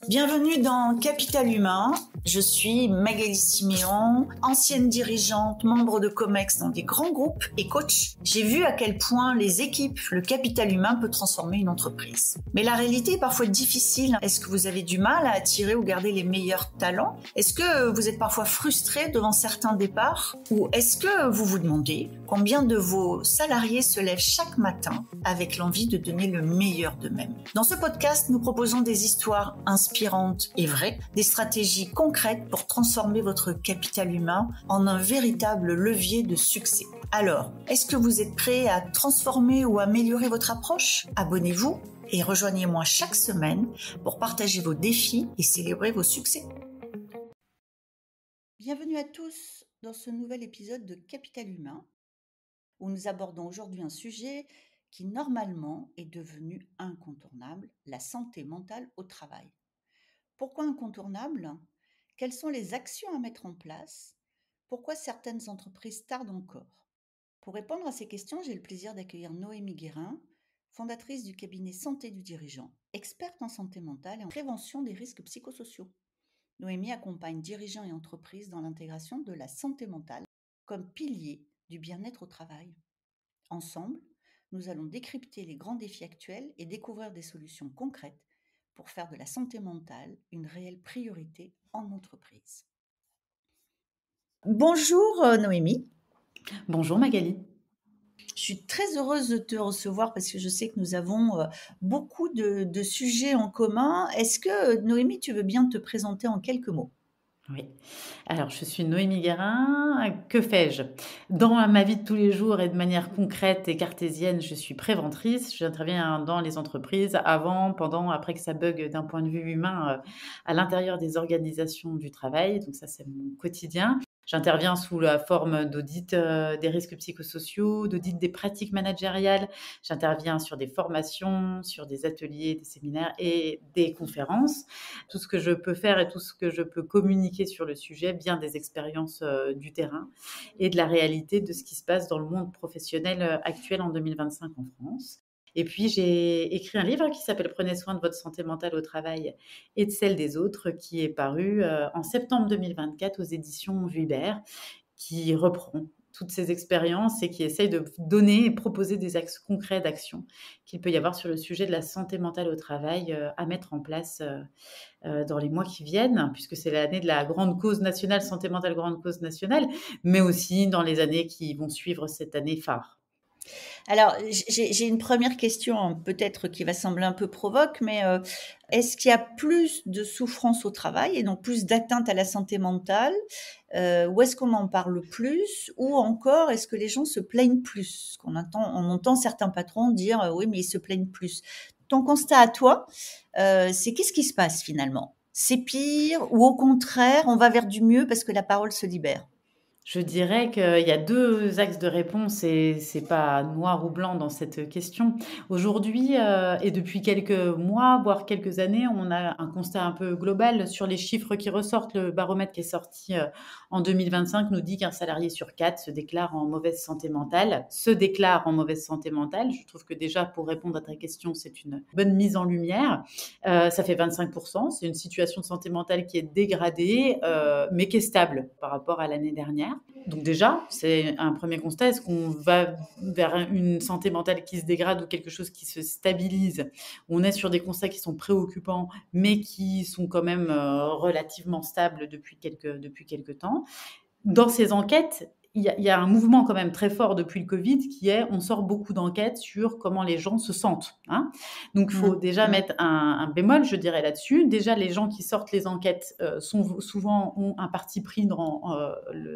Bienvenue dans Capital Humain. Je suis Magali Siméon, ancienne dirigeante, membre de Comex dans des grands groupes et coach. J'ai vu à quel point les équipes, le capital humain peut transformer une entreprise. Mais la réalité est parfois difficile. Est-ce que vous avez du mal à attirer ou garder les meilleurs talents? Est-ce que vous êtes parfois frustré devant certains départs? Ou est-ce que vous vous demandez combien de vos salariés se lèvent chaque matin avec l'envie de donner le meilleur d'eux-mêmes? Dans ce podcast, nous proposons des histoires inspirantes et vraies, des stratégies concrètes pour transformer votre capital humain en un véritable levier de succès. Alors, est-ce que vous êtes prêt à transformer ou améliorer votre approche? Abonnez-vous et rejoignez-moi chaque semaine pour partager vos défis et célébrer vos succès. Bienvenue à tous dans ce nouvel épisode de Capital Humain où nous abordons aujourd'hui un sujet qui normalement est devenu incontournable, la santé mentale au travail. Pourquoi incontournable? Quelles sont les actions à mettre en place? Pourquoi certaines entreprises tardent encore? Pour répondre à ces questions, j'ai le plaisir d'accueillir Noémie Guérin, fondatrice du cabinet Santé du Dirigeant, experte en santé mentale et en prévention des risques psychosociaux. Noémie accompagne dirigeants et entreprises dans l'intégration de la santé mentale comme pilier du bien-être au travail. Ensemble, nous allons décrypter les grands défis actuels et découvrir des solutions concrètes pour faire de la santé mentale une réelle priorité en entreprise. Bonjour Noémie. Bonjour Magali. Je suis très heureuse de te recevoir parce que je sais que nous avons beaucoup de sujets en commun. Est-ce que Noémie, tu veux bien te présenter en quelques mots? Oui. Alors, je suis Noémie Guérin. Que fais-je? Dans ma vie de tous les jours et de manière concrète et cartésienne, je suis préventrice. J'interviens dans les entreprises avant, pendant, après que ça bug d'un point de vue humain à l'intérieur des organisations du travail. Donc ça, c'est mon quotidien. J'interviens sous la forme d'audit des risques psychosociaux, d'audit des pratiques managériales. J'interviens sur des formations, sur des ateliers, des séminaires et des conférences. Tout ce que je peux faire et tout ce que je peux communiquer sur le sujet vient des expériences du terrain et de la réalité de ce qui se passe dans le monde professionnel actuel en 2025 en France. Et puis, j'ai écrit un livre qui s'appelle « Prenez soin de votre santé mentale au travail et de celle des autres » qui est paru en septembre 2024 aux éditions Vuibert, qui reprend toutes ces expériences et qui essaye de donner et proposer des axes concrets d'action qu'il peut y avoir sur le sujet de la santé mentale au travail à mettre en place dans les mois qui viennent, puisque c'est l'année de la grande cause nationale, santé mentale grande cause nationale, mais aussi dans les années qui vont suivre cette année phare. Alors, j'ai une première question, peut-être qui va sembler un peu provoque, mais est-ce qu'il y a plus de souffrance au travail et donc plus d'atteinte à la santé mentale? Ou est-ce qu'on en parle plus? Ou encore, est-ce que les gens se plaignent plus? On entend certains patrons dire oui, mais ils se plaignent plus. Ton constat à toi, c'est qu'est-ce qui se passe finalement? C'est pire ou au contraire, on va vers du mieux parce que la parole se libère? Je dirais qu'il y a 2 axes de réponse et c'est pas noir ou blanc dans cette question. Aujourd'hui, et depuis quelques mois, voire quelques années, on a un constat un peu global sur les chiffres qui ressortent. Le baromètre qui est sorti, en 2025 nous dit qu'un salarié sur 4 se déclare en mauvaise santé mentale. Je trouve que déjà, pour répondre à ta question, c'est une bonne mise en lumière. Ça fait 25%. C'est une situation de santé mentale qui est dégradée, mais qui est stable par rapport à l'année dernière. Donc déjà, c'est un premier constat. Est-ce qu'on va vers une santé mentale qui se dégrade ou quelque chose qui se stabilise? On est sur des constats qui sont préoccupants, mais qui sont quand même relativement stables depuis quelques temps. Dans ces enquêtes, il y a un mouvement quand même très fort depuis le Covid qui est, on sort beaucoup d'enquêtes sur comment les gens se sentent. Donc, il faut déjà mettre un bémol, je dirais, là-dessus. Déjà, les gens qui sortent les enquêtes ont un parti pris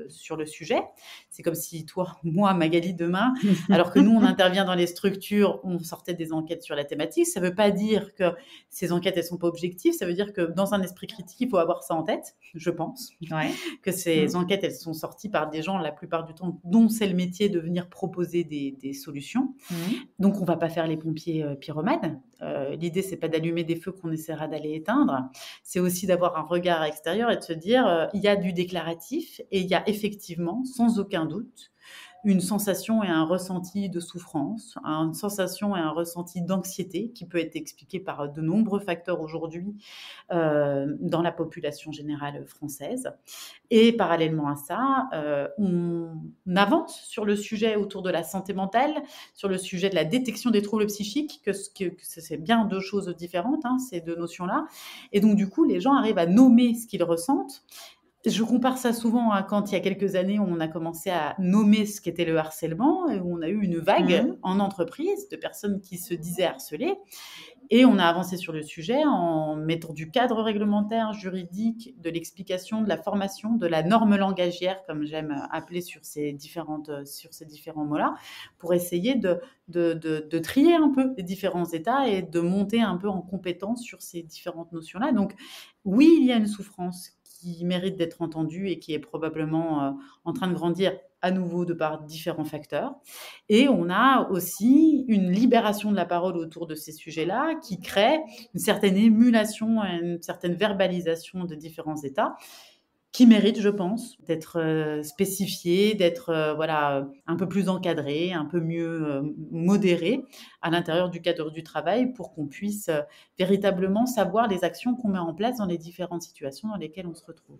sur le sujet. C'est comme si toi, moi, Magali, demain, alors que nous, on intervient dans les structures, on sortait des enquêtes sur la thématique. Ça ne veut pas dire que ces enquêtes, elles ne sont pas objectives. Ça veut dire que dans un esprit critique, il faut avoir ça en tête, je pense. Ouais. Que ces enquêtes, elles sont sorties par des gens, la plupart du temps, dont c'est le métier de venir proposer des solutions. Donc, on ne va pas faire les pompiers pyromanes. L'idée, c'est pas d'allumer des feux qu'on essaiera d'aller éteindre. C'est aussi d'avoir un regard extérieur et de se dire, il y a du déclaratif et il y a effectivement, sans aucun doute, une sensation et un ressenti de souffrance, une sensation et un ressenti d'anxiété qui peut être expliqué par de nombreux facteurs aujourd'hui dans la population générale française. Et parallèlement à ça, on avance sur le sujet autour de la santé mentale, sur le sujet de la détection des troubles psychiques, que c'est bien deux choses différentes, hein, ces deux notions-là. Et donc, du coup, les gens arrivent à nommer ce qu'ils ressentent. Je compare ça souvent à quand, il y a quelques années, on a commencé à nommer ce qu'était le harcèlement, et où on a eu une vague en entreprise de personnes qui se disaient harcelées. Et on a avancé sur le sujet en mettant du cadre réglementaire, juridique, de l'explication, de la formation, de la norme langagière, comme j'aime appeler sur ces différents mots-là, pour essayer de trier un peu les différents états et de monter un peu en compétence sur ces différentes notions-là. Donc, oui, il y a une souffrance qui mérite d'être entendue et qui est probablement en train de grandir à nouveau de par différents facteurs. Et on a aussi une libération de la parole autour de ces sujets-là qui crée une certaine émulation, une certaine verbalisation de différents états qui méritent, je pense, d'être spécifiés, d'être un peu plus encadrés, un peu mieux modérés à l'intérieur du cadre du travail pour qu'on puisse véritablement savoir les actions qu'on met en place dans les différentes situations dans lesquelles on se retrouve.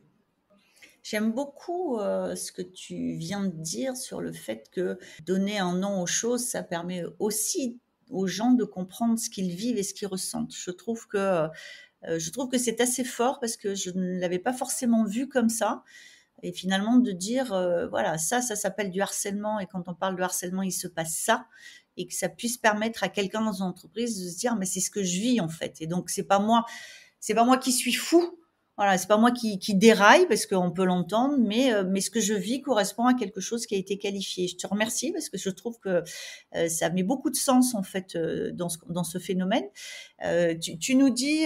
J'aime beaucoup ce que tu viens de dire sur le fait que donner un nom aux choses, ça permet aussi aux gens de comprendre ce qu'ils vivent et ce qu'ils ressentent. Je trouve que c'est assez fort parce que je ne l'avais pas forcément vu comme ça. Et finalement, de dire, voilà, ça s'appelle du harcèlement. Et quand on parle de harcèlement, il se passe ça. Et que ça puisse permettre à quelqu'un dans une entreprise de se dire, mais c'est ce que je vis en fait. Et donc, c'est pas moi qui suis fou. Voilà, c'est pas moi qui déraille parce qu'on peut l'entendre, mais ce que je vis correspond à quelque chose qui a été qualifié. Je te remercie parce que je trouve que ça met beaucoup de sens en fait dans ce phénomène. Tu nous dis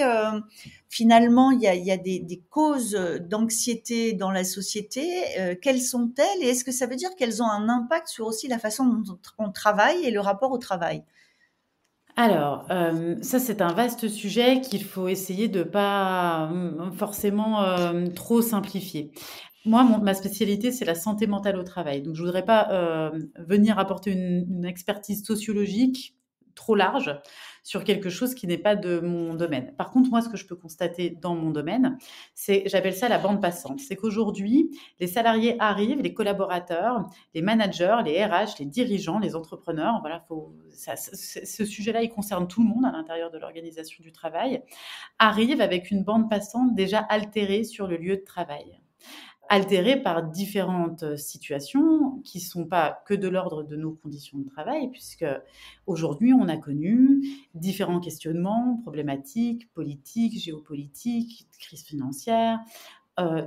finalement il y a des causes d'anxiété dans la société. Quelles sont-elles et est-ce que ça veut dire qu'elles ont un impact sur aussi la façon dont on travaille et le rapport au travail? Alors, ça, c'est un vaste sujet qu'il faut essayer de pas, forcément, trop simplifier. Moi, ma spécialité, c'est la santé mentale au travail. Donc je voudrais pas, venir apporter une expertise sociologique trop large sur quelque chose qui n'est pas de mon domaine. Par contre, moi, ce que je peux constater dans mon domaine, j'appelle ça la bande passante. C'est qu'aujourd'hui, les salariés arrivent, les collaborateurs, les managers, les RH, les dirigeants, les entrepreneurs, voilà, ce sujet-là, il concerne tout le monde à l'intérieur de l'organisation du travail, arrivent avec une bande passante déjà altérée sur le lieu de travail. Altérée par différentes situations qui ne sont pas que de l'ordre de nos conditions de travail, puisque aujourd'hui, on a connu différents questionnements, problématiques, politiques, géopolitiques, crise financière,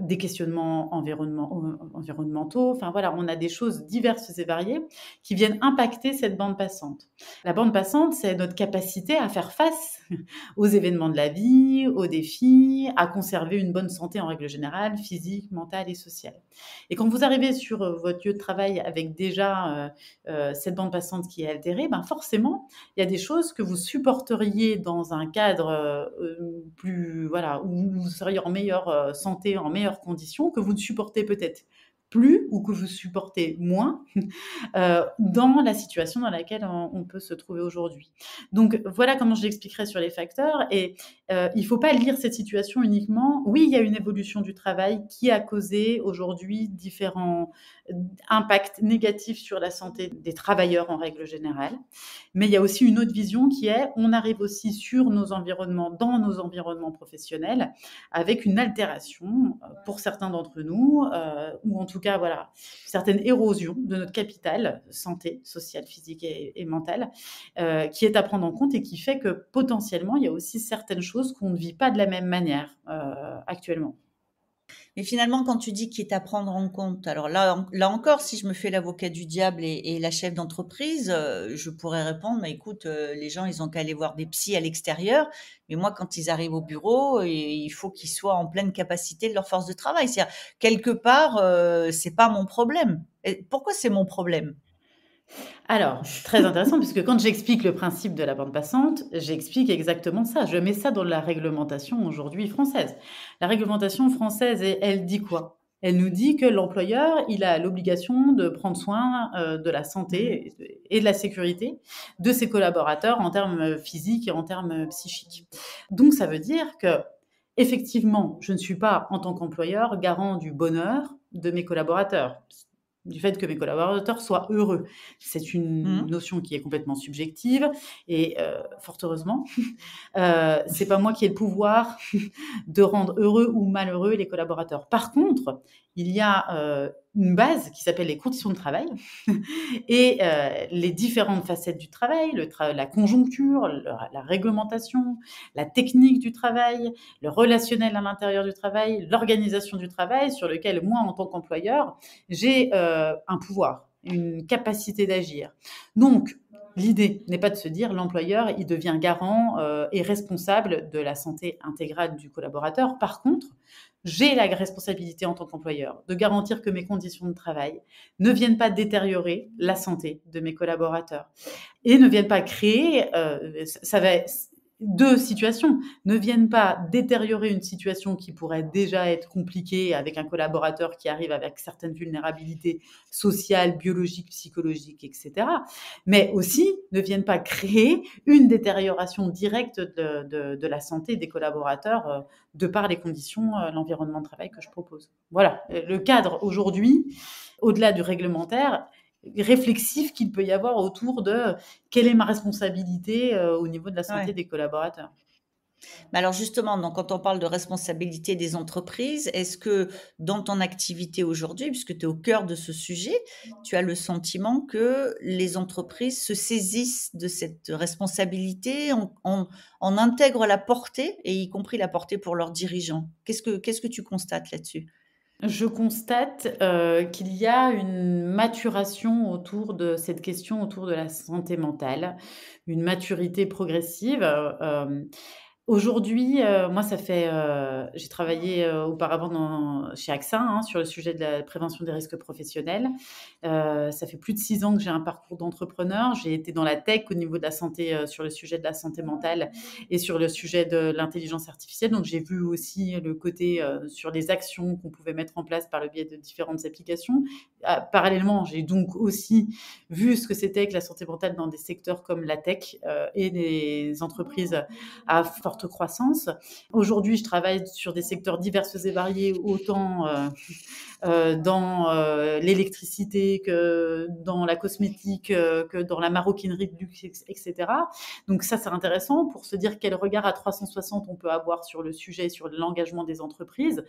des questionnements environnementaux. Enfin voilà, on a des choses diverses et variées qui viennent impacter cette bande passante. La bande passante, c'est notre capacité à faire face aux événements de la vie, aux défis, à conserver une bonne santé en règle générale, physique, mentale et sociale. Et quand vous arrivez sur votre lieu de travail avec déjà cette bande passante qui est altérée, ben forcément, il y a des choses que vous supporteriez dans un cadre où vous seriez en meilleure santé, en meilleures conditions, que vous ne supportez peut-être plus ou que vous supportez moins dans la situation dans laquelle on peut se trouver aujourd'hui. Donc voilà comment je l'expliquerai sur les facteurs et il ne faut pas lire cette situation uniquement. Oui, il y a une évolution du travail qui a causé aujourd'hui différents impacts négatifs sur la santé des travailleurs en règle générale, mais il y a aussi une autre vision qui est on arrive aussi sur nos environnements, dans nos environnements professionnels, avec une altération pour certains d'entre nous, ou en tout cas, voilà, certaine érosion de notre capital santé, sociale, physique et mentale, qui est à prendre en compte et qui fait que potentiellement, il y a aussi certaines choses qu'on ne vit pas de la même manière actuellement. Mais finalement, quand tu dis qu'il est à prendre en compte, alors là encore, si je me fais l'avocat du diable et la chef d'entreprise, je pourrais répondre, mais écoute, les gens, ils ont qu'à aller voir des psys à l'extérieur. Mais moi, quand ils arrivent au bureau, il faut qu'ils soient en pleine capacité de leur force de travail. C'est-à-dire, quelque part, c'est pas mon problème. Et pourquoi c'est mon problème? Alors, très intéressant, puisque quand j'explique le principe de la bande passante, j'explique exactement ça. Je mets ça dans la réglementation aujourd'hui française. La réglementation française, elle dit quoi ? Elle nous dit que l'employeur, il a l'obligation de prendre soin de la santé et de la sécurité de ses collaborateurs en termes physiques et en termes psychiques. Donc, ça veut dire que, effectivement, je ne suis pas, en tant qu'employeur, garant du bonheur de mes collaborateurs, du fait que mes collaborateurs soient heureux. C'est une notion qui est complètement subjective et fort heureusement, c'est pas moi qui ai le pouvoir de rendre heureux ou malheureux les collaborateurs. Par contre, il y a une base qui s'appelle les conditions de travail et les différentes facettes du travail, la conjoncture, la réglementation, la technique du travail, le relationnel à l'intérieur du travail, l'organisation du travail, sur lequel moi, en tant qu'employeur, j'ai un pouvoir, une capacité d'agir. Donc, l'idée n'est pas de se dire l'employeur, il devient garant et responsable de la santé intégrale du collaborateur. Par contre, j'ai la responsabilité en tant qu'employeur de garantir que mes conditions de travail ne viennent pas détériorer la santé de mes collaborateurs et ne viennent pas créer, deux situations, ne viennent pas détériorer une situation qui pourrait déjà être compliquée avec un collaborateur qui arrive avec certaines vulnérabilités sociales, biologiques, psychologiques, etc. Mais aussi ne viennent pas créer une détérioration directe de la santé des collaborateurs de par les conditions, l'environnement de travail que je propose. Voilà, le cadre aujourd'hui, au-delà du réglementaire, réflexif qu'il peut y avoir autour de quelle est ma responsabilité au niveau de la santé des collaborateurs. Mais alors justement, donc quand on parle de responsabilité des entreprises, est-ce que dans ton activité aujourd'hui, puisque tu es au cœur de ce sujet, tu as le sentiment que les entreprises se saisissent de cette responsabilité, en intègrent la portée, et y compris la portée pour leurs dirigeants? Qu'est-ce que tu constates là-dessus? Je constate qu'il y a une maturation autour de cette question, autour de la santé mentale, une maturité progressive. Aujourd'hui, moi, ça fait, j'ai travaillé auparavant chez AXA sur le sujet de la prévention des risques professionnels. Ça fait plus de 6 ans que j'ai un parcours d'entrepreneur. J'ai été dans la tech au niveau de la santé, sur le sujet de la santé mentale et sur le sujet de l'intelligence artificielle. Donc, j'ai vu aussi le côté sur les actions qu'on pouvait mettre en place par le biais de différentes applications. Parallèlement, j'ai donc aussi vu ce que c'était que la santé mentale dans des secteurs comme la tech et les entreprises à forte croissance. Aujourd'hui, je travaille sur des secteurs divers et variés, autant dans l'électricité que dans la cosmétique, que dans la maroquinerie de luxe, etc. Donc ça, c'est intéressant pour se dire quel regard à 360 on peut avoir sur le sujet, sur l'engagement des entreprises.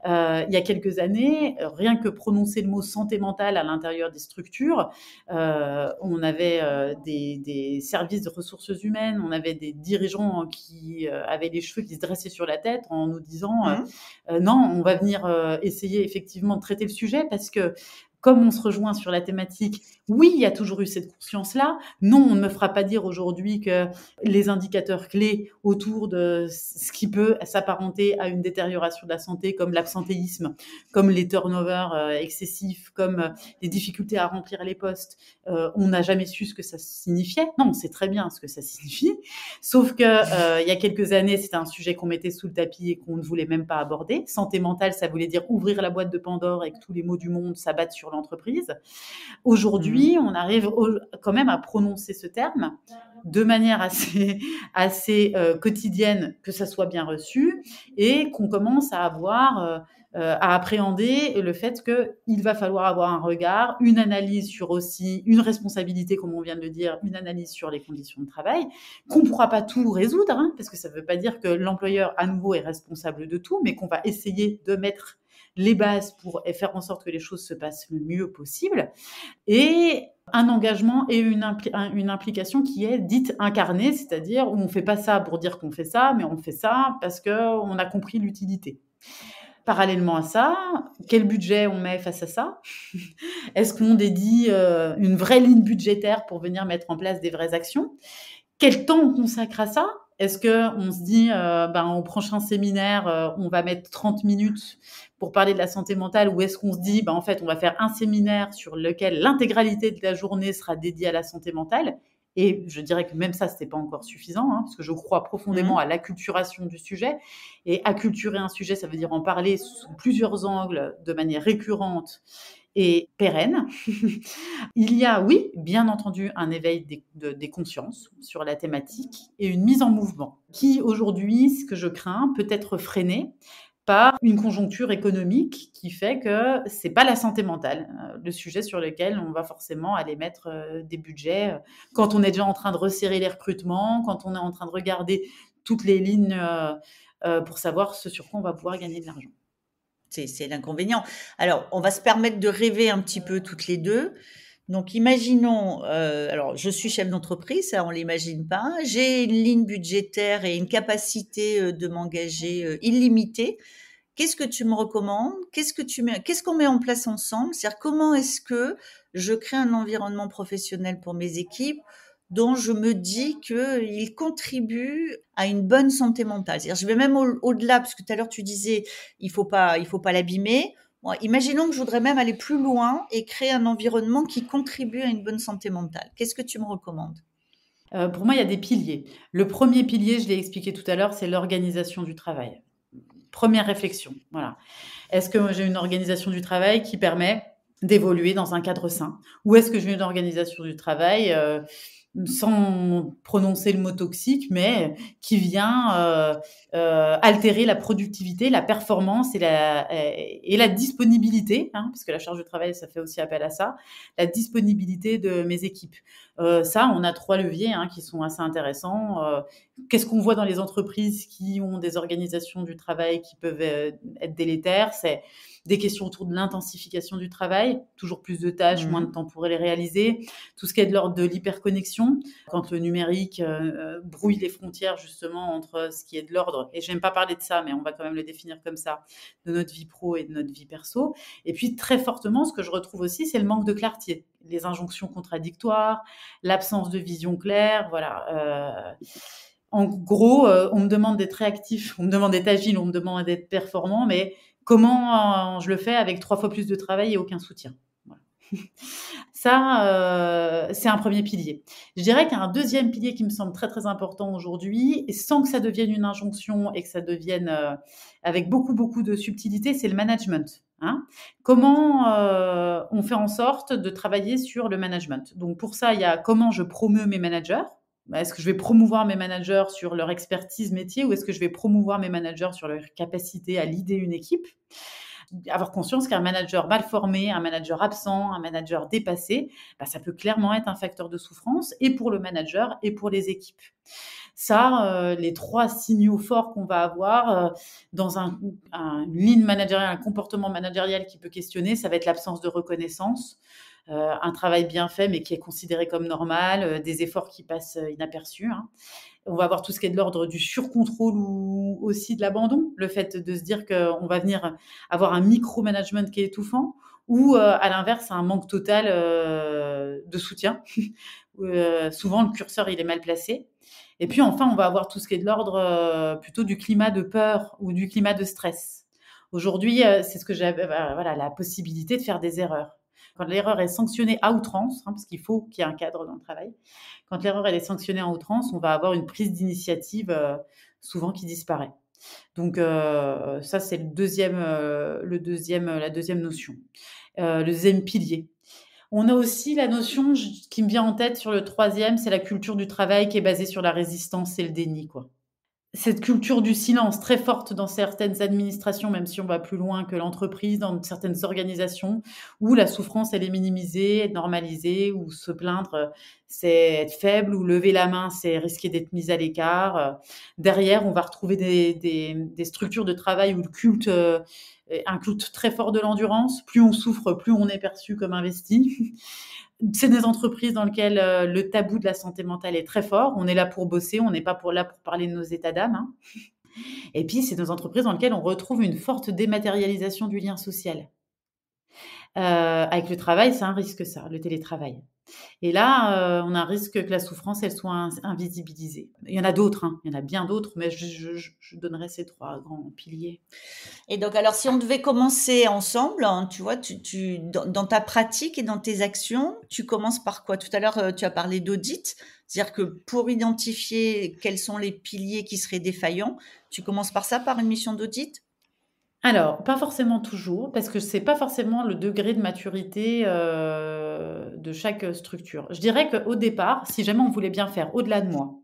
Il y a quelques années, rien que prononcer le mot santé mentale à l'intérieur des structures, on avait des services de ressources humaines, on avait des dirigeants qui avaient les cheveux qui se dressaient sur la tête en nous disant non, on va venir essayer effectivement de traiter le sujet parce que comme on se rejoint sur la thématique, oui, il y a toujours eu cette conscience-là. Non, on ne me fera pas dire aujourd'hui que les indicateurs clés autour de ce qui peut s'apparenter à une détérioration de la santé, comme l'absentéisme, comme les turnovers excessifs, comme les difficultés à remplir les postes, on n'a jamais su ce que ça signifiait. Non, on sait très bien ce que ça signifie. Sauf que il y a quelques années, c'était un sujet qu'on mettait sous le tapis et qu'on ne voulait même pas aborder. Santé mentale, ça voulait dire ouvrir la boîte de Pandore et que tous les maux du monde s'abattent sur l'entreprise. Aujourd'hui, on arrive quand même à prononcer ce terme de manière assez quotidienne, que ça soit bien reçu, et qu'on commence à avoir, à appréhender le fait qu'il va falloir avoir un regard, une analyse sur aussi, une responsabilité, comme on vient de le dire, une analyse sur les conditions de travail, qu'on ne pourra pas tout résoudre, parce que ça ne veut pas dire que l'employeur, à nouveau, est responsable de tout, mais qu'on va essayer de mettre les bases pour faire en sorte que les choses se passent le mieux possible, et un engagement et une implication qui est dite incarnée, c'est-à-dire où on ne fait pas ça pour dire qu'on fait ça, mais on fait ça parce qu'on a compris l'utilité. Parallèlement à ça, quel budget on met face à ça? Est-ce qu'on dédie une vraie ligne budgétaire pour venir mettre en place des vraies actions? Quel temps on consacre à ça? Est-ce qu'on se dit, au prochain séminaire, on va mettre 30 minutes pour parler de la santé mentale, ou est-ce qu'on se dit, en fait, on va faire un séminaire sur lequel l'intégralité de la journée sera dédiée à la santé mentale? Et je dirais que même ça, ce n'est pas encore suffisant, hein, parce que je crois profondément à l'acculturation du sujet. Et acculturer un sujet, ça veut dire en parler sous plusieurs angles, de manière récurrente et pérenne. Il y a, oui, bien entendu, un éveil des consciences sur la thématique et une mise en mouvement qui, aujourd'hui, ce que je crains, peut être freinée par une conjoncture économique qui fait que c'est pas la santé mentale, le sujet sur lequel on va forcément aller mettre, des budgets, quand on est déjà en train de resserrer les recrutements, quand on est en train de regarder toutes les lignes, pour savoir ce sur quoi on va pouvoir gagner de l'argent. C'est l'inconvénient. Alors, on va se permettre de rêver un petit peu toutes les deux. Donc, imaginons, alors je suis chef d'entreprise, ça on l'imagine pas. J'ai une ligne budgétaire et une capacité de m'engager illimitée. Qu'est-ce que tu me recommandes? Qu'est-ce qu'on met en place ensemble? C'est-à-dire comment est-ce que je crée un environnement professionnel pour mes équipes dont je me dis qu'il contribue à une bonne santé mentale. C'est-à-dire, je vais même au-delà, parce que tout à l'heure tu disais, il faut pas l'abîmer. Bon, imaginons que je voudrais même aller plus loin et créer un environnement qui contribue à une bonne santé mentale. Qu'est-ce que tu me recommandes? Pour moi, il y a des piliers. Le premier pilier, je l'ai expliqué tout à l'heure, c'est l'organisation du travail. Première réflexion, voilà. Est-ce que j'ai une organisation du travail qui permet d'évoluer dans un cadre sain? Ou est-ce que j'ai une organisation du travail sans prononcer le mot toxique, mais qui vient altérer la productivité, la performance et la disponibilité, hein, parce que la charge de travail, ça fait aussi appel à ça, la disponibilité de mes équipes. Ça, on a 3 leviers hein, qui sont assez intéressants. Qu'est-ce qu'on voit dans les entreprises qui ont des organisations du travail qui peuvent être délétères? C'est des questions autour de l'intensification du travail, toujours plus de tâches, moins de temps pour les réaliser, tout ce qui est de l'ordre de l'hyperconnexion, quand le numérique brouille les frontières justement entre ce qui est de l'ordre, et j'aime pas parler de ça, mais on va quand même le définir comme ça, de notre vie pro et de notre vie perso. Et puis très fortement, ce que je retrouve aussi, c'est le manque de clarté, les injonctions contradictoires, l'absence de vision claire, voilà. En gros, on me demande d'être réactif, on me demande d'être agile, on me demande d'être performant, mais comment je le fais avec 3 fois plus de travail et aucun soutien? Voilà. Ça, c'est un premier pilier. Je dirais qu'il y a un deuxième pilier qui me semble très, très important aujourd'hui, et sans que ça devienne une injonction et que ça devienne avec beaucoup, beaucoup de subtilité, c'est le management. Hein. Comment on fait en sorte de travailler sur le management? Donc pour ça, il y a comment je promeus mes managers. Est-ce que je vais promouvoir mes managers sur leur expertise métier ou est-ce que je vais promouvoir mes managers sur leur capacité à leader une équipe? Avoir conscience qu'un manager mal formé, un manager absent, un manager dépassé, ça peut clairement être un facteur de souffrance et pour le manager et pour les équipes. Ça, les 3 signaux forts qu'on va avoir dans une ligne managériale, un comportement managérial qui peut questionner, ça va être l'absence de reconnaissance, un travail bien fait mais qui est considéré comme normal, des efforts qui passent inaperçus. Hein. On va avoir tout ce qui est de l'ordre du surcontrôle ou aussi de l'abandon, le fait de se dire qu'on va venir avoir un micromanagement qui est étouffant ou à l'inverse un manque total de soutien. Souvent le curseur il est mal placé. Et puis enfin on va avoir tout ce qui est de l'ordre plutôt du climat de peur ou du climat de stress. Aujourd'hui c'est ce que j'ai voilà, la possibilité de faire des erreurs. Quand l'erreur est sanctionnée à outrance, hein, parce qu'il faut qu'il y ait un cadre dans le travail, quand l'erreur elle est sanctionnée à outrance, on va avoir une prise d'initiative souvent qui disparaît. Donc ça, c'est la deuxième notion. Le deuxième pilier. On a aussi la notion qui me vient en tête sur le troisième, c'est la culture du travail qui est basée sur la résistance et le déni, quoi. Cette culture du silence très forte dans certaines administrations, même si on va plus loin que l'entreprise, dans certaines organisations, où la souffrance, elle est minimisée, être normalisée, ou se plaindre, c'est être faible, ou lever la main, c'est risquer d'être mis à l'écart. Derrière, on va retrouver des structures de travail où le culte, un culte très fort de l'endurance. Plus on souffre, plus on est perçu comme investi. C'est des entreprises dans lesquelles le tabou de la santé mentale est très fort. On est là pour bosser, on n'est pas là pour parler de nos états d'âme. Hein. Et puis, c'est des entreprises dans lesquelles on retrouve une forte dématérialisation du lien social. Avec le travail, c'est un risque ça, le télétravail. Et là, on a un risque que la souffrance, elle soit invisibilisée. Il y en a d'autres, hein, il y en a bien d'autres, mais je donnerais ces 3 grands piliers. Et donc, alors, si on devait commencer ensemble, hein, tu vois, dans ta pratique et dans tes actions, tu commences par quoi? Tout à l'heure, tu as parlé d'audit, c'est-à-dire que pour identifier quels sont les piliers qui seraient défaillants, tu commences par ça, par une mission d'audit? Alors, pas forcément toujours, parce que c'est pas forcément le degré de maturité, de chaque, structure. Je dirais qu'au départ, si jamais on voulait bien faire au-delà de moi,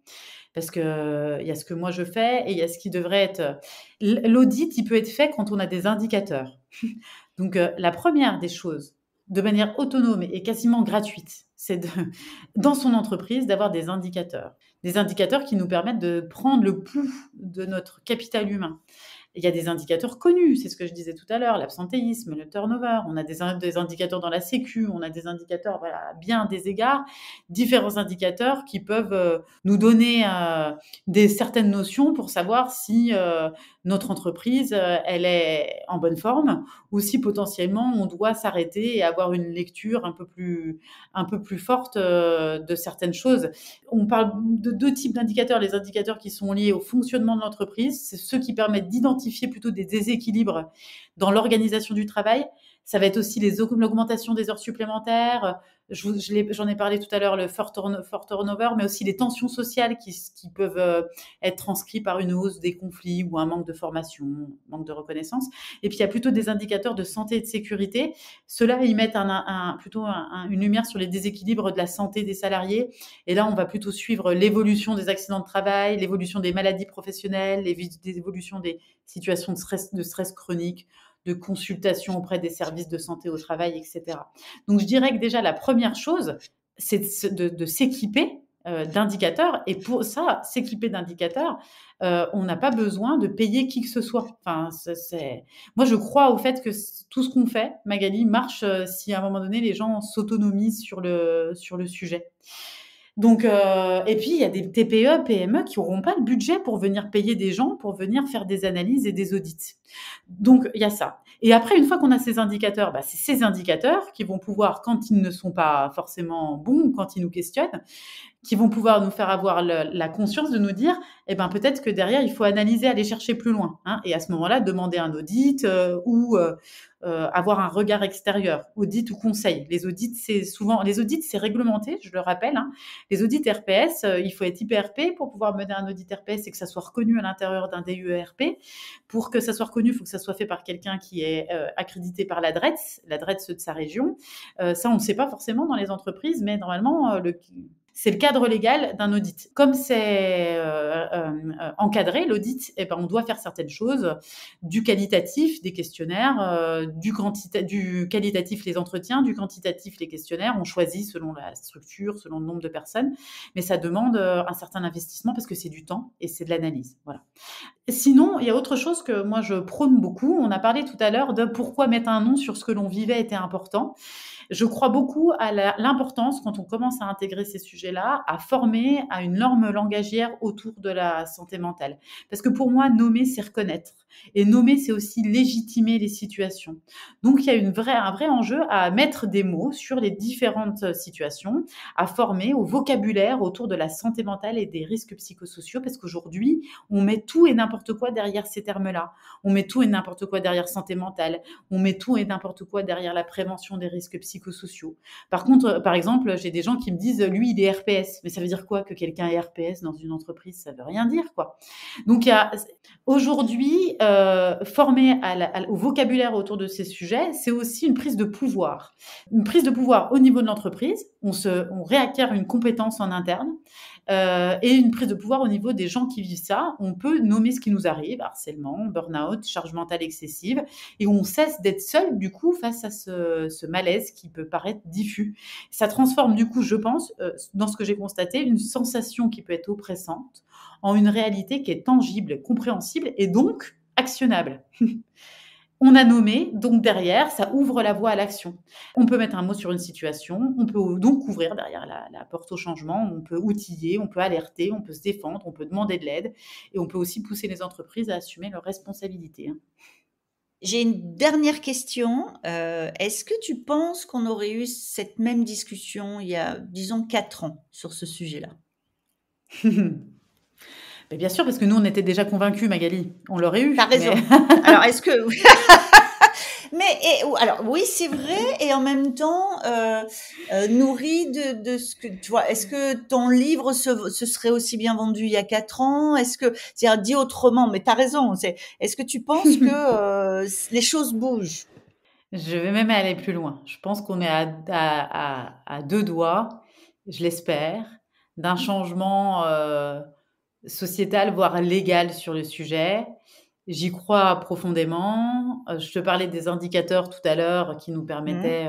parce que, il y a ce que moi je fais et il y a ce qui devrait être, l'audit, il peut être fait quand on a des indicateurs. Donc, la première des choses, de manière autonome et quasiment gratuite, c'est de dans son entreprise, d'avoir des indicateurs. Des indicateurs qui nous permettent de prendre le pouls de notre capital humain. Il y a des indicateurs connus, c'est ce que je disais tout à l'heure, l'absentéisme, le turnover. On a des indicateurs dans la sécu, on a des indicateurs, voilà, à bien des égards, différents indicateurs qui peuvent nous donner certaines notions pour savoir si notre entreprise, elle est en bonne forme ou si potentiellement on doit s'arrêter et avoir une lecture un peu plus forte de certaines choses. On parle de 2 types d'indicateurs. Les indicateurs qui sont liés au fonctionnement de l'entreprise, c'est ceux qui permettent d'identifier plutôt des déséquilibres dans l'organisation du travail. Ça va être aussi l'augmentation des heures supplémentaires. J'en ai parlé tout à l'heure, le fort turnover, mais aussi les tensions sociales qui peuvent être transcrites par une hausse des conflits ou un manque de formation, manque de reconnaissance. Et puis, il y a plutôt des indicateurs de santé et de sécurité. Ceux-là, ils mettent plutôt une lumière sur les déséquilibres de la santé des salariés. Et là, on va plutôt suivre l'évolution des accidents de travail, l'évolution des maladies professionnelles, l'évolution des situations de stress chronique, de consultation auprès des services de santé au travail, etc. Donc, je dirais que déjà, la première chose, c'est de s'équiper d'indicateurs. Et pour ça, s'équiper d'indicateurs, on n'a pas besoin de payer qui que ce soit. Enfin, moi, je crois au fait que tout ce qu'on fait, Magali, marche si à un moment donné, les gens s'autonomisent sur le sujet. Donc, et puis il y a des TPE, PME qui n'auront pas le budget pour venir payer des gens, pour venir faire des analyses et des audits. Donc, il y a ça. Et après, une fois qu'on a ces indicateurs, c'est ces indicateurs qui vont pouvoir, quand ils ne sont pas forcément bons, quand ils nous questionnent, qui vont pouvoir nous faire avoir la conscience de nous dire, peut-être que derrière, il faut analyser, aller chercher plus loin, hein, et à ce moment-là, demander un audit ou avoir un regard extérieur, audit ou conseil. Les audits, c'est réglementé, je le rappelle, hein. Les audits RPS, il faut être IPRP pour pouvoir mener un audit RPS et que ça soit reconnu à l'intérieur d'un DUERP. Pour que ça soit reconnu, il faut que ça soit fait par quelqu'un qui est accrédité par la DRETS de sa région. Ça, on ne sait pas forcément dans les entreprises, mais normalement, c'est le cadre légal d'un audit. Comme c'est encadré, l'audit, on doit faire certaines choses, du qualitatif, des questionnaires, du qualitatif, les entretiens, du quantitatif, les questionnaires. On choisit selon la structure, selon le nombre de personnes, mais ça demande un certain investissement parce que c'est du temps et c'est de l'analyse. Voilà. Sinon, il y a autre chose que moi je prône beaucoup. On a parlé tout à l'heure de pourquoi mettre un nom sur ce que l'on vivait était important. Je crois beaucoup à l'importance, quand on commence à intégrer ces sujets-là, à former à une norme langagière autour de la santé mentale. Parce que pour moi, nommer, c'est reconnaître. Et nommer, c'est aussi légitimer les situations. Donc, il y a un vrai enjeu à mettre des mots sur les différentes situations, à former au vocabulaire autour de la santé mentale et des risques psychosociaux, parce qu'aujourd'hui, on met tout et n'importe quoi derrière ces termes-là. On met tout et n'importe quoi derrière santé mentale. On met tout et n'importe quoi derrière la prévention des risques psychosociaux. Par contre, par exemple, j'ai des gens qui me disent, lui, il est RPS. Mais ça veut dire quoi que quelqu'un est RPS dans une entreprise? Ça veut rien dire, quoi. Donc, aujourd'hui, former au vocabulaire autour de ces sujets, c'est aussi une prise de pouvoir. Une prise de pouvoir au niveau de l'entreprise. On réacquiert une compétence en interne. Et une prise de pouvoir au niveau des gens qui vivent ça. On peut nommer ce qui nous arrive, harcèlement, burn-out, charge mentale excessive, et on cesse d'être seul, du coup, face à ce malaise qui peut paraître diffus. Ça transforme, du coup, je pense, dans ce que j'ai constaté, une sensation qui peut être oppressante en une réalité qui est tangible, compréhensible et donc actionnable. On a nommé, donc derrière, ça ouvre la voie à l'action. On peut mettre un mot sur une situation, on peut donc ouvrir derrière la porte au changement, on peut outiller, on peut alerter, on peut se défendre, on peut demander de l'aide et on peut aussi pousser les entreprises à assumer leurs responsabilités. J'ai une dernière question. Est-ce que tu penses qu'on aurait eu cette même discussion il y a, disons, 4 ans sur ce sujet-là? Mais bien sûr, parce que nous, on était déjà convaincus, Magali. On l'aurait eu. T'as raison. Mais... Alors, est-ce que... alors oui, c'est vrai, et en même temps nourri de ce que tu vois. Est-ce que ton livre se serait aussi bien vendu il y a 4 ans? Est-ce que, c'est-à-dire dit autrement, mais t'as raison. Est-ce que tu penses que les choses bougent? Je vais même aller plus loin. Je pense qu'on est à deux doigts, je l'espère, d'un changement sociétal, voire légal sur le sujet. J'y crois profondément. Je te parlais des indicateurs tout à l'heure qui nous permettaient...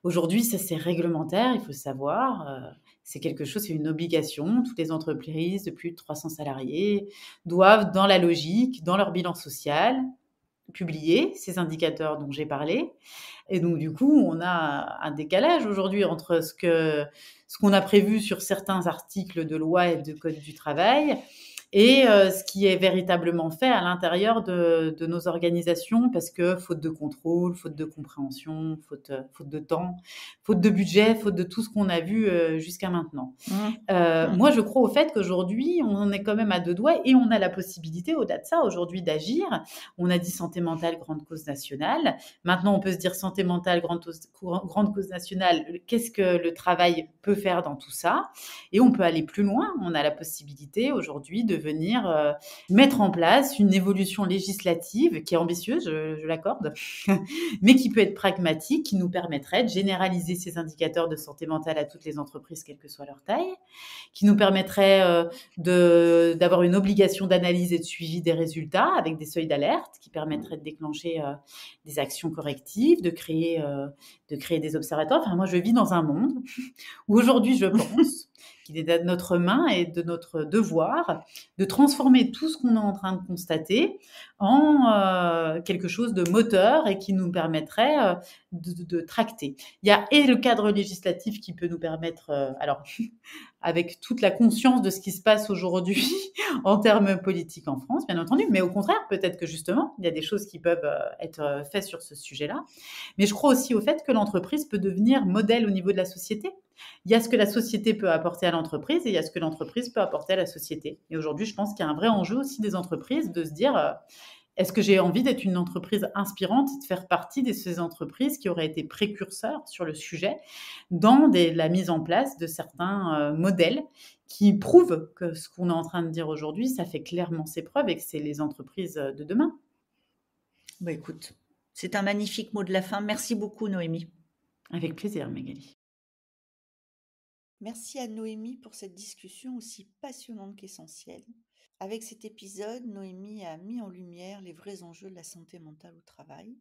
Aujourd'hui, ça c'est réglementaire, il faut le savoir. C'est quelque chose, c'est une obligation. Toutes les entreprises de plus de 300 salariés doivent, dans la logique, dans leur bilan social, publier ces indicateurs dont j'ai parlé. Et donc, du coup, on a un décalage aujourd'hui entre ce qu'on a prévu sur certains articles de loi et de code du travail et ce qui est véritablement fait à l'intérieur de nos organisations, parce que faute de contrôle, faute de compréhension, faute de temps, faute de budget, faute de tout ce qu'on a vu jusqu'à maintenant. Moi, je crois au fait qu'aujourd'hui, on est quand même à deux doigts et on a la possibilité, au-delà de ça, aujourd'hui, d'agir. On a dit santé mentale, grande cause nationale. Maintenant, on peut se dire santé mentale, grande cause nationale. Qu'est-ce que le travail peut faire dans tout ça? Et on peut aller plus loin. On a la possibilité aujourd'hui de venir mettre en place une évolution législative qui est ambitieuse, je l'accorde, mais qui peut être pragmatique, qui nous permettrait de généraliser ces indicateurs de santé mentale à toutes les entreprises, quelle que soit leur taille, qui nous permettrait d'avoir une obligation d'analyse et de suivi des résultats avec des seuils d'alerte qui permettraient de déclencher des actions correctives, de créer des observatoires. Enfin, moi, je vis dans un monde où aujourd'hui, je pense qu'il est de notre main et de notre devoir de transformer tout ce qu'on est en train de constater en quelque chose de moteur et qui nous permettrait de tracter. Il y a et le cadre législatif qui peut nous permettre, alors avec toute la conscience de ce qui se passe aujourd'hui en termes politiques en France, bien entendu, mais au contraire, peut-être que justement, il y a des choses qui peuvent être faites sur ce sujet-là. Mais je crois aussi au fait que l'entreprise peut devenir modèle au niveau de la société. Il y a ce que la société peut apporter à l'entreprise et il y a ce que l'entreprise peut apporter à la société. Et aujourd'hui, je pense qu'il y a un vrai enjeu aussi des entreprises de se dire est-ce que j'ai envie d'être une entreprise inspirante, de faire partie de ces entreprises qui auraient été précurseurs sur le sujet dans la mise en place de certains modèles qui prouvent que ce qu'on est en train de dire aujourd'hui, ça fait clairement ses preuves et que c'est les entreprises de demain. Bah écoute, c'est un magnifique mot de la fin. Merci beaucoup, Noémie. Avec plaisir, Magali. Merci à Noémie pour cette discussion aussi passionnante qu'essentielle. Avec cet épisode, Noémie a mis en lumière les vrais enjeux de la santé mentale au travail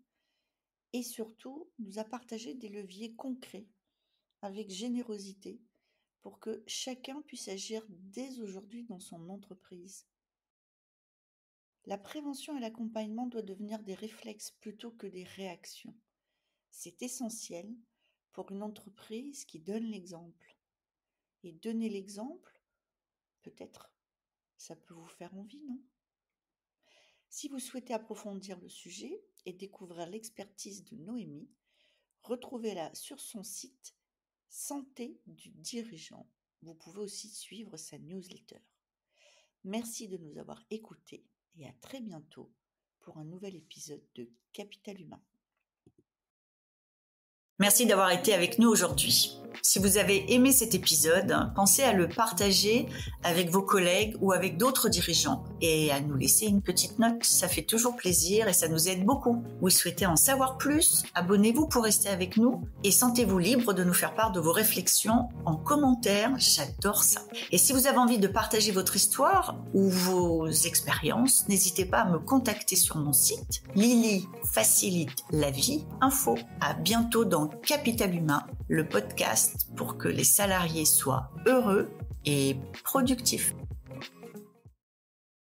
et surtout nous a partagé des leviers concrets avec générosité pour que chacun puisse agir dès aujourd'hui dans son entreprise. La prévention et l'accompagnement doivent devenir des réflexes plutôt que des réactions. C'est essentiel pour une entreprise qui donne l'exemple. Et donner l'exemple, peut-être, ça peut vous faire envie, non? Si vous souhaitez approfondir le sujet et découvrir l'expertise de Noémie, retrouvez-la sur son site Santé du dirigeant. Vous pouvez aussi suivre sa newsletter. Merci de nous avoir écoutés et à très bientôt pour un nouvel épisode de Capital Humain. Merci d'avoir été avec nous aujourd'hui. Si vous avez aimé cet épisode, pensez à le partager avec vos collègues ou avec d'autres dirigeants et à nous laisser une petite note. Ça fait toujours plaisir et ça nous aide beaucoup. Vous souhaitez en savoir plus? Abonnez-vous pour rester avec nous et sentez-vous libre de nous faire part de vos réflexions en commentaire. J'adore ça. Et si vous avez envie de partager votre histoire ou vos expériences, n'hésitez pas à me contacter sur mon site Lily facilite la vie info. À bientôt dans Capital Humain, le podcast pour que les salariés soient heureux et productifs.